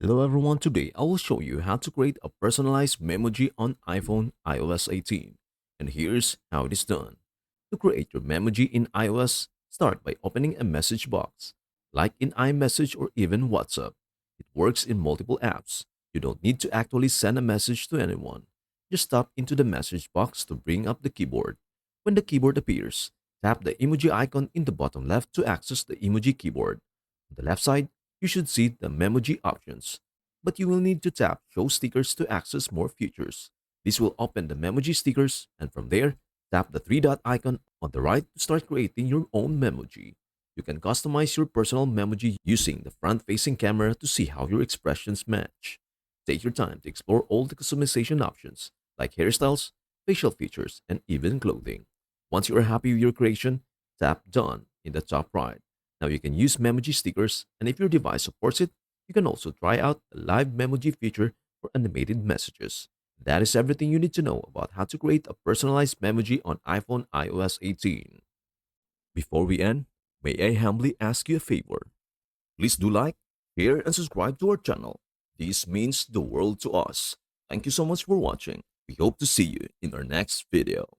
Hello everyone, today I will show you how to create a personalized memoji on iPhone iOS 18. And here's how it is done. To create your memoji in iOS, start by opening a message box, like in iMessage or even WhatsApp. It works in multiple apps. You don't need to actually send a message to anyone. Just tap into the message box to bring up the keyboard. When the keyboard appears, tap the emoji icon in the bottom left to access the emoji keyboard. On the left side, you should see the Memoji options, but you will need to tap Show Stickers to access more features. This will open the Memoji stickers, and from there, tap the three dot icon on the right to start creating your own Memoji. You can customize your personal Memoji using the front-facing camera to see how your expressions match. Take your time to explore all the customization options, like hairstyles, facial features, and even clothing. Once you are happy with your creation, tap Done in the top right. Now you can use Memoji stickers, and if your device supports it, you can also try out the live Memoji feature for animated messages. That is everything you need to know about how to create a personalized Memoji on iPhone iOS 18. Before we end, may I humbly ask you a favor? Please do like, share, and subscribe to our channel. This means the world to us. Thank you so much for watching. We hope to see you in our next video.